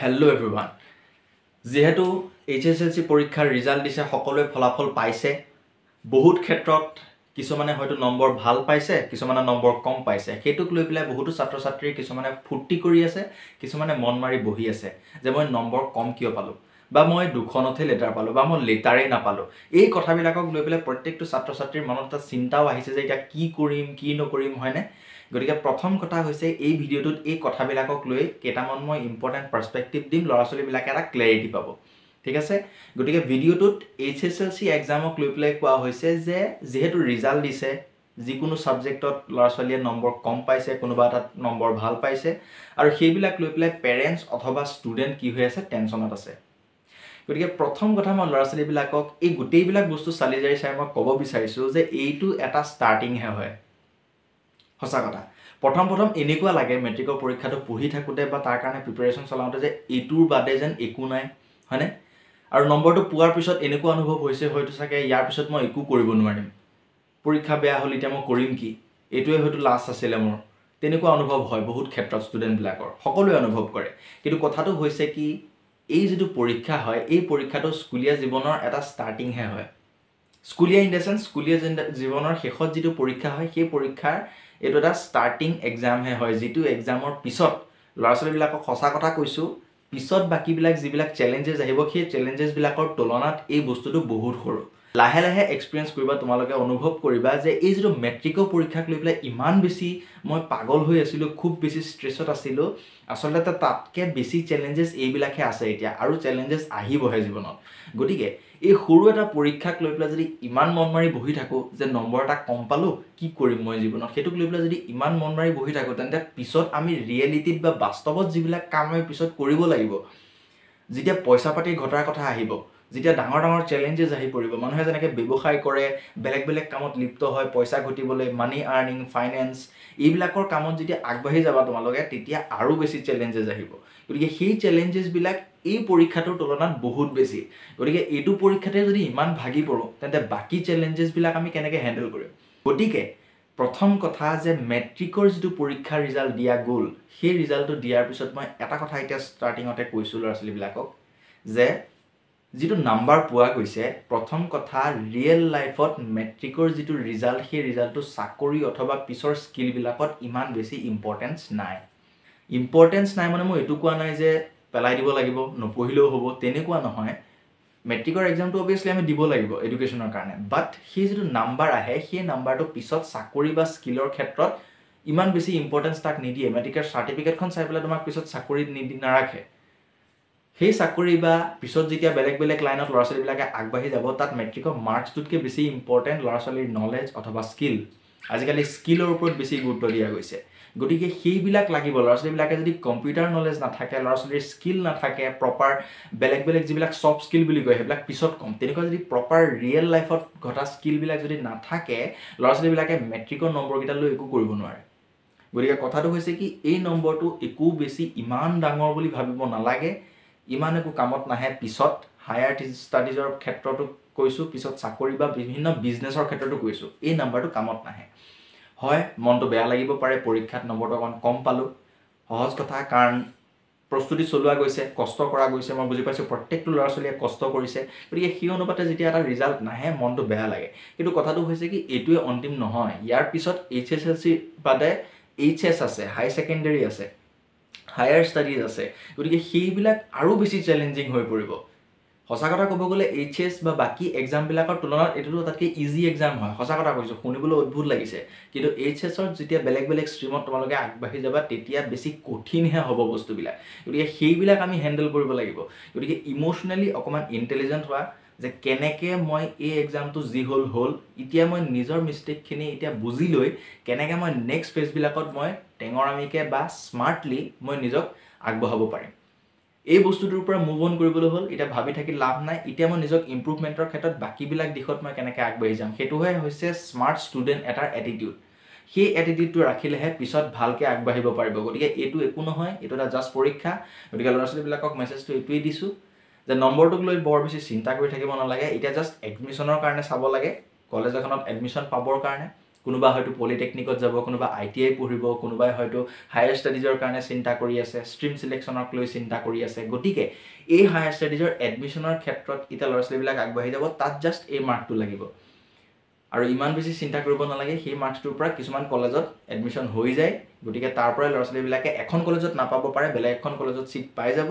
Hello everyone. যেহেতু HSLC পৰীক্ষাৰ result দিছে সকলোৱে ফলাফল পাইছে বহুত ক্ষেত্ৰত কিছুমানে হয়তো নম্বৰ ভাল পাইছে কিছুমানে নম্বৰ কম পাইছে হেতুক লৈ পেলাই বহুতো ছাত্ৰ ছাত্ৰী কিছুমানে ফুৰ্তি কৰি আছে কিছুমানে মন মাৰি বহি আছে যে মই নম্বৰ কম কিয় পালো বা মই দুখনতে লেটাৰ পালো বা মই লেটাৰে নাপালো এই কথাবিলাকক লৈ পেলাই প্ৰত্যেকটো ছাত্ৰ ছাত্ৰীৰ মনত এটা চিন্তাও আহিছে যে এটা কি কৰিম কি নকৰিম হয়নে গতিকে প্ৰথম কথা হৈছে এই ভিডিওটোত এই কথাবিলাকক লৈ কেটামান মই ইম্পৰ্টেন্ট পাৰ্সপেক্টিভ দিম লৰাছলি বিলাকে এটা ক্লেৰিটি পাব ঠিক আছে গতিকে ভিডিওটোত HSLC এক্সামক লৈ পেলাই কোৱা হৈছে যে যেহেতু ৰিজাল্ট দিছে যিকোনো সাবজেক্টত লৰাছলিয়ে নম্বৰ কম পাইছে কোনোবা এটা নম্বৰ ভাল পাইছে আৰু সেইবিলাক লৈ পেলাই পেৰেন্টছ অথবা ষ্টুডেন্ট কি হৈ আছে টেনচনত আছে গতিকে প্ৰথম কথা মই লৰাছলি বিলাকক এই গুটেইবিলাক বস্তু চালি জাৰি চাই মই ক'ব বিচাৰিছো যে এইটো এটা ষ্টাৰ্টিং হে হয় হসা কথা প্ৰথম এনেকুৱা লাগে মেট্ৰিকৰ পৰীক্ষাটো পঢ়ি থাকোতে বা তাৰ কাৰণে প্ৰিপাৰেচন চলাওতে যে এইটোৰ বাদে যেন একো নাই হয়নে আৰু নম্বৰটো পোৱাৰ পিছত এনেকুৱা অনুভৱ হৈছে হয়তো চাগে ইয়াৰ পিছত মই একো কৰিব নোৱাৰিম পৰীক্ষা বেয়া হল এতিয়া মই কৰিম কি এইটোৱে হয়তো লাষ্ট আছিল মোৰ তেনেকুৱা অনুভৱ হয় বহুত ক্ষেত্ৰত ষ্টুডেন্ট বিলাকৰ সকলোৱে অনুভৱ কৰে কিন্তু কথাটো হৈছে কি এই যেটো পৰীক্ষা হয় এই পৰীক্ষাটো স্কুলীয়া জীৱনৰ এটা ষ্টাৰ্টিং হে হয় স্কুলীয়া ইন দ্য সেন্স স্কুলীয়া জীৱনৰ শেষত যেটো পৰীক্ষা হয় সেই পৰীক্ষাৰ এটো এটা ষ্টাৰ্টিং এক্সাম হে হয় যেটো এক্সামৰ পিছত লৰাছলি বিলাকক সঁচা কথা কৈছো পিছত বাকি বিলাক যিবিলাক চ্যালেঞ্জেস আহিব সেই চ্যালেঞ্জেস বিলাকৰ তুলনাত এই বস্তুটো বহুত সৰু লাহে লাহে এক্সপেৰিয়েন্স কৰিবা তোমালোকে অনুভৱ কৰিবা যে এই যেটো মেট্ৰিকৰ পৰীক্ষাক লৈ পেলাই ইমান বেছি মই পাগল হৈ আছিলো খুব বেছি ষ্ট্ৰেছত আছিলো আসলতে তাতকে বেছি চ্যালেঞ্জেস এইবিলাকে আছে এতিয়া আৰু চ্যালেঞ্জেস আহিবহে জীৱনত গতিকে এই সৰু এটা পৰীক্ষাক লৈ পেলাই যদি ইমান মন মাৰি বহি থাকো যে নম্বৰ এটা কম পালো কি কৰিম মই জীৱনত হেতুক লৈ পেলাই যদি ইমান মন মাৰি বহি থাকো তেন্তে পিছত আমি ৰিয়েলিটিত বা বাস্তৱত যিবিলাক কাম আমি পিছত কৰিব লাগিব যেতিয়া পইচা পাতি ঘটাৰ কথা আহিব যেতিয়া ডাঙৰ ডাঙৰ চ্যালেঞ্জেস আহি পৰিব মানুহে যেনেকৈ ব্যৱসায় কৰে বেলেগ কামত লিপ্ত হয় পইচা ঘটিবলৈ মানি আৰ্নিং ফাইনান্স এইবিলাকৰ কামত যেতিয়া আগবাঢ়ি যাবা তোমালোকে তেতিয়া আৰু বেছি চ্যালেঞ্জেস আহিব গতিকে সেই চ্যালেঞ্জেস বিলাক এই পৰীক্ষাটোৰ তুলনাত বহুত বেছি গতিকে এইটো পৰীক্ষাতে যদি ইমান ভাগি পৰো তেন্তে বাকি চ্যালেঞ্জেস বিলাক আমি কেনেকৈ হ্যান্ডেল কৰিম গতিকে প্ৰথম কথা যে মেট্ৰিকৰ যেটো পৰীক্ষাৰ ৰিজাল্ট দিয়া গল সেই ৰিজাল্টটো দিয়াৰ পিছত মই এটা কথা এতিয়া ষ্টাৰ্টিংতে কৈছো লৰাছলি বিলাকক যে যেটো নাম্বাৰ পোৱা গৈছে প্ৰথম কথা ৰিয়েল লাইফত মেট্ৰিকৰ যেটো ৰিজাল্ট সেই ৰিজাল্টটো চাকৰি অথবা পিছৰ স্কিল বিলাকত ইমান বেছি ইম্পৰ্টেন্স নাই মানে মই এটো কোৱা নাই যে পেলাই দিব লাগিব নপঢ়িলেও হ'ব তেনেকুৱা নহয় মেট্ৰিকৰ এক্সামটো অবিয়াসলি আমি দিব লাগিব এডুকেশনৰ কাৰণে বাট সেই যেটো নাম্বাৰ আহে সেই নাম্বাৰটো পিছত চাকৰি বা স্কিলৰ ক্ষেত্ৰত ইমান বেছি ইম্পৰ্টেন্স তাক নিদিয়ে মেট্ৰিকৰ সাৰ্টিফিকেটখন চাই পেলাই তোমাক পিছত চাকৰি নাৰাখে সেই চাকৰি বা পিছত যেতিয়া বেলেগ লাইনত লৰাছলি বিলাকে আগবাঢ়ি যাব তাত মেট্ৰিকৰ মাৰ্কছটোতকে বেছি ইম্পৰ্টেন্ট লৰাছলিৰ নলেজ অথবা স্কিল আজিকালি স্কিলৰ ওপৰত বেছি গুৰুত্ব দিয়া গৈছে গতিকে সেইবিলাক লাগিব লৰাছলি বিলাকে যদি কম্পিউটাৰ নলেজ নাথাকে লৰাছলিৰ স্কিল নাথাকে প্ৰপাৰ বেলেগ যিবিলাক সফট স্কিল বুলি কয় হেবিলাক পিছত কম তেনেকুৱা যদি প্ৰপাৰ ৰিয়েল লাইফত ঘটা স্কিল বিলাক যদি নাথাকে লৰাছলি বিলাকে মেট্ৰিকৰ নম্বৰ কিটা লৈ একো কৰিব নোৱাৰে গতিকে কথাটো হৈছে কি এই নম্বৰটো একো বেছি ইমান ডাঙৰ বুলি ভাবিব নালাগে ইমান একো কামত নাহে পিছত হায়াৰ ষ্টাডিজৰ ক্ষেত্ৰটো কৈছো পিছত চাকৰি বা বিভিন্ন বিজনেছৰ ক্ষেত্ৰটো কৈছো এই নাম্বাৰটো কামত নাহে হয় মনটো বেয়া লাগিব পাৰে পৰীক্ষাত নম্বৰটো অকন কম পালো সহজ কথা কাৰণ প্ৰস্তুতি চলোৱা গৈছে কষ্ট কৰা গৈছে মই বুজি পাইছো প্ৰত্যেকটো লৰাছলিয়ে কষ্ট কৰিছে গতিকে সেই অনুপাতে যেতিয়া এটা ৰিজাল্ট নাহে মনটো বেয়া লাগে কিন্তু কথাটো হৈছে কি এইটোৱে অন্তিম নহয় ইয়াৰ পিছত HSLC বাদে HS আছে হাই সেকেন্ডাৰী আছে হায়াৰ ষ্টাডিজ আছে গতিকে সেইবিলাক আৰু বেছি চ্যালেঞ্জিং হৈ পৰিব সঁচা কথা ক'ব গলে HS বা বাকি এক্সাম বিলাকৰ তুলনাত এটো তাতকে ইজি এক্সাম হয় সঁচা কথা কৈছো শুনিবলৈ অদ্ভুত লাগিছে কিন্তু HS ৰ যেতিয়া বেলেগ ষ্ট্ৰীমত তোমালোকে আগবাঢ়ি যাবা তেতিয়া বেছি কঠিনহে হ'ব বস্তুবিলাক গতিকে সেইবিলাক আমি হ্যান্ডেল কৰিব লাগিব গতিকে ইমোশনালি অকমান ইন্টেলিজেন্ট হোৱা যে কেনেকে মই এই এক্সামটো যি হল এতিয়া মই নিজৰ মিস্টেকখিনি এতিয়া বুজি লৈ কেনেকে মই নেক্সট ফেজ বিলাকত মই টেঙৰামিকে বা স্মাৰ্টলি মই নিজক আগবঢ়াব পাৰিম এই বস্তুটোৰ পৰা মুভ অন কৰিবলৈ হল এটা ভাবি থাকি লাভ নাই এতিয়া মই নিজক ইমপ্ৰুভমেন্টৰ ক্ষেত্ৰত বাকি বিলাক দিশত মই কেনেকে আগবাঢ়ি যাম হেতুহে হৈছে স্মাৰ্ট ষ্টুডেন্ট এটাৰ এটিটিউড সেই এটিটিউডটো ৰাখিলেহে পিছত ভালকে আগবাঢ়িব পাৰিব গতিকে এটো একো নহয় এটো এটা জাস্ট পৰীক্ষা গতিকে লৰাছলি বিলাকক মেছেজটো এটোই দিছো যে নম্বৰটোক লৈ বৰ বেছি চিন্তা কৰি থাকিব নালাগে এটা জাস্ট এডমিশনৰ কাৰণে চাব লাগে কলেজ এখনত এডমিশন পাবৰ কাৰণে কোনোবা হয়তো পলিটেকনিকত যাব, কোনোবা ITI পঢ়িব, কোনোবাই হয়তো হায়াৰ ষ্টাডিজৰ কাৰণে চিন্তা কৰি আছে, ষ্ট্ৰীম চিলেকশ্যনক লৈ চিন্তা কৰি আছে। গতিকে এই হায়াৰ ষ্টাডিজৰ এডমিশ্যনৰ ক্ষেত্ৰত এতিয়া ল'ৰা ছোৱালীবিলাক আগবাঢ়ি যাব, তাত জাষ্ট এই মাৰ্কটো লাগিব আৰু ইমান বেছি চিন্তা কৰিব নালাগে। সেই মাৰ্কছটোৰ পৰা কিছুমান কলেজত এডমিশ্যন হৈ যায়, গতিকে তাৰ পৰাই ল'ৰা ছোৱালীবিলাকে এখন কলেজত নাপাব পাৰে, বেলেগ এখন কলেজত ছিট পাই যাব।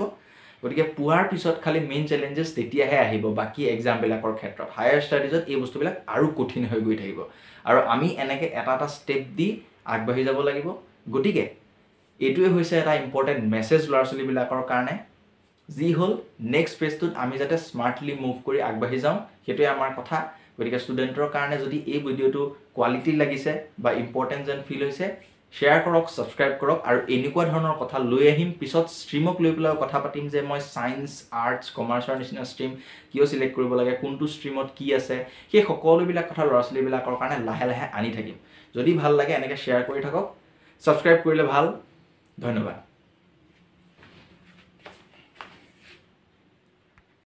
গতিকে পোৱাৰ পিছত খালি মেইন চেলেঞ্জেছ তেতিয়াহে আহিব বাকী এক্সামবিলাকৰ ক্ষেত্ৰত। হায়াৰ ষ্টাডিজত এই বস্তুবিলাক আৰু কঠিন হৈ গৈ থাকিব আৰু আমি এনেকৈ এটা এটা ষ্টেপ দি আগবাঢ়ি যাব লাগিব। গতিকে এইটোৱে হৈছে এটা ইম্পৰ্টেণ্ট মেছেজ ল'ৰা ছোৱালীবিলাকৰ কাৰণে, যি হ'ল নেক্সট ফেজটোত আমি যাতে স্মাৰ্টলি মুভ কৰি আগবাঢ়ি যাওঁ, সেইটোৱে আমাৰ কথা। গতিকে ষ্টুডেণ্টৰ কাৰণে যদি এই ভিডিঅ'টো কোৱালিটি লাগিছে বা ইম্পৰ্টেণ্ট যেন ফিল হৈছে, শ্বেয়াৰ কৰক, ছাবস্ক্ৰাইব কৰক আৰু এনেকুৱা ধৰণৰ কথা লৈ আহিম। পিছত ষ্ট্ৰীমক লৈ পেলাই কথা পাতিম যে মই ছায়েন্স, আৰ্টছ, কমাৰ্চৰ নিচিনা ষ্ট্ৰীম কিয় চিলেক্ট কৰিব লাগে, কোনটো ষ্ট্ৰীমত কি আছে, সেই সকলোবিলাক কথা ল'ৰা ছোৱালীবিলাকৰ কাৰণে লাহে লাহে আনি থাকিম। যদি ভাল লাগে এনেকৈ শ্বেয়াৰ কৰি থাকক, ছাবস্ক্ৰাইব কৰিলে ভাল। ধন্যবাদ।